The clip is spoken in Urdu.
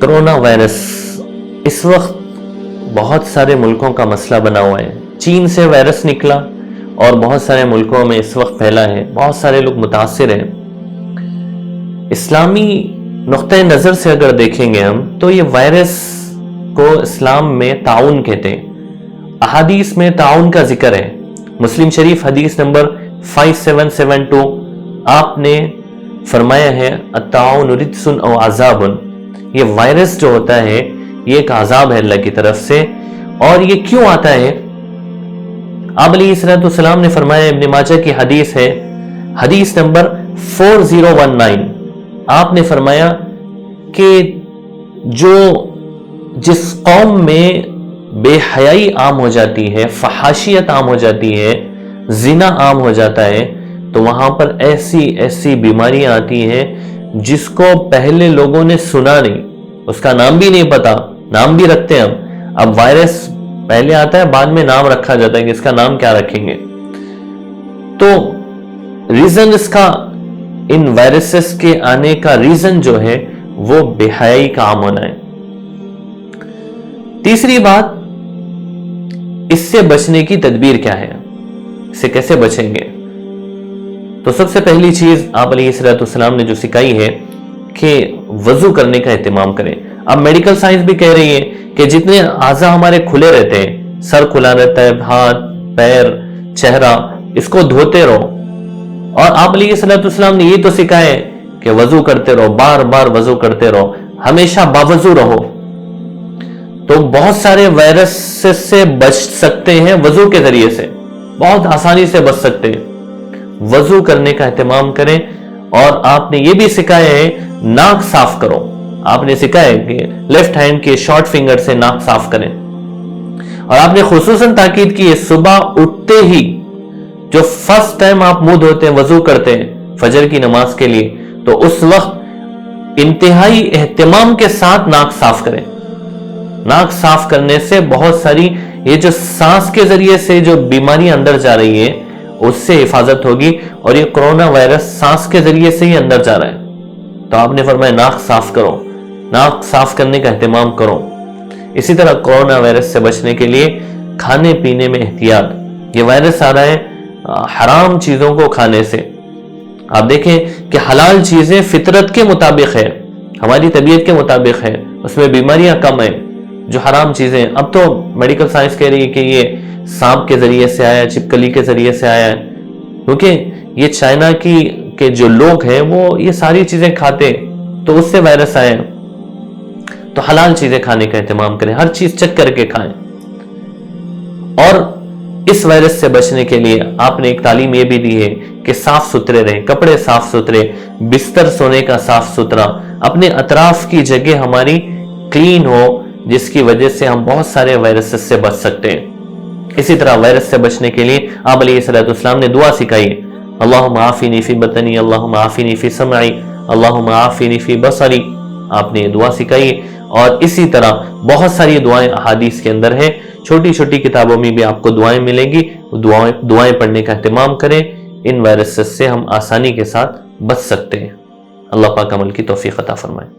کرونا وائرس اس وقت بہت سارے ملکوں کا مسئلہ بنا ہوا ہے. چین سے وائرس نکلا اور بہت سارے ملکوں میں اس وقت پھیلا ہے. بہت سارے لوگ متاثر ہیں. اسلامی نقطۂ نظر سے اگر دیکھیں گے ہم تو یہ وائرس کو اسلام میں تعاون کہتے ہیں. احادیث میں تعاون کا ذکر ہے. مسلم شریف حدیث نمبر 5772 آپ نے فرمایا ہے التعاون رجس او عذاب. یہ وائرس جو ہوتا ہے یہ ایک عذاب ہے اللہ کی طرف سے. اور یہ کیوں آتا ہے؟ آپ علیہ السلام نے فرمایا، ابن ماجہ کی حدیث ہے، حدیث نمبر 4019. آپ نے فرمایا کہ جس قوم میں بے حیائی عام ہو جاتی ہے، فحاشیت عام ہو جاتی ہے، زنا عام ہو جاتا ہے، تو وہاں پر ایسی بیماریاں آتی ہیں جس کو پہلے لوگوں نے سنا نہیں، اس کا نام بھی نہیں پتا. نام بھی رکھتے ہیں ہم. اب وائرس پہلے آتا ہے، بعد میں نام رکھا جاتا ہے کہ اس کا نام کیا رکھیں گے. تو ریزن اس کا، ان وائرسز کے آنے کا ریزن جو ہے وہ بے حیائی کا عام ہونا ہے. تیسری بات، اس سے بچنے کی تدبیر کیا ہے، اس سے کیسے بچیں گے؟ تو سب سے پہلی چیز آپ علیہ السلام نے جو سکھائی ہے کہ وضو کرنے کا اہتمام کریں. اب میڈیکل سائنس بھی کہہ رہی ہے کہ جتنے اعضاء ہمارے کھلے رہتے ہیں، سر کھلا رہتا ہے، ہاتھ، پیر، چہرہ، اس کو دھوتے رہو. اور آپ علیہ السلام نے یہ تو سکھایا ہے کہ وضو کرتے رہو، بار بار وضو کرتے رہو، ہمیشہ باوضو رہو. تو بہت سارے وائرس سے بچ سکتے ہیں وضو کے ذریعے سے، بہت آسانی سے بچ سکتے ہیں. وضو کرنے کا اہتمام کریں. اور آپ نے یہ بھی سکھایا ہے ناک صاف کرو. آپ نے سکھایا ہے کہ لیفٹ ہینڈ کے شارٹ فنگر سے ناک صاف کریں. اور آپ نے خصوصاً تاکید کی ہے صبح اٹھتے ہی جو فرسٹ ٹائم آپ منہ دھوتے ہیں، وضو کرتے ہیں فجر کی نماز کے لیے، تو اس وقت انتہائی اہتمام کے ساتھ ناک صاف کریں. ناک صاف کرنے سے بہت ساری یہ جو سانس کے ذریعے سے جو بیماریاں اندر جا رہی ہے اس سے حفاظت ہوگی. اور یہ کرونا وائرس سانس کے ذریعے سے ہی اندر جا رہا ہے. تو آپ نے فرمایا ناک صاف کرو، ناک صاف کرنے کا اہتمام کرو. اسی طرح کرونا وائرس سے بچنے کے لیے کھانے پینے میں احتیاط. یہ وائرس آ رہا ہے حرام چیزوں کو کھانے سے. آپ دیکھیں کہ حلال چیزیں فطرت کے مطابق ہے، ہماری طبیعت کے مطابق ہے، اس میں بیماریاں کم ہیں. جو حرام چیزیں، اب تو میڈیکل سائنس کہہ رہی ہے کہ یہ سانپ کے ذریعے سے آیا ہے، چھپکلی کے ذریعے سے آیا ہے، کیونکہ یہ چائنا کے جو لوگ ہیں وہ یہ ساری چیزیں کھاتے، تو اس سے وائرس آئے. تو حلال چیزیں کھانے کا اہتمام کریں، ہر چیز چیک کر کے کھائیں. اور اس وائرس سے بچنے کے لیے آپ نے ایک تعلیم یہ بھی دی ہے کہ صاف ستھرے رہیں، کپڑے صاف ستھرے، بستر سونے کا صاف ستھرا، اپنے اطراف کی جگہ ہماری کلین ہو، جس کی وجہ سے ہم بہت سارے وائرس سے بچ سکتے ہیں. اسی طرح وائرس سے بچنے کے لیے آپ علیہ السلام نے دعا سکھائی، اللہم عافنی فی بطنی، اللہم عافنی فی سمعی، اللہم عافنی فی بصری. آپ نے یہ دعا سکھائی. اور اسی طرح بہت ساری دعائیں احادیث کے اندر ہیں، چھوٹی چھوٹی کتابوں میں بھی آپ کو دعائیں ملیں گی. دعائیں پڑھنے کا اہتمام کریں. ان وائرس سے ہم آسانی کے ساتھ بچ سکتے ہیں. اللہ پاک عمل کی توفیق عطا فرمائے.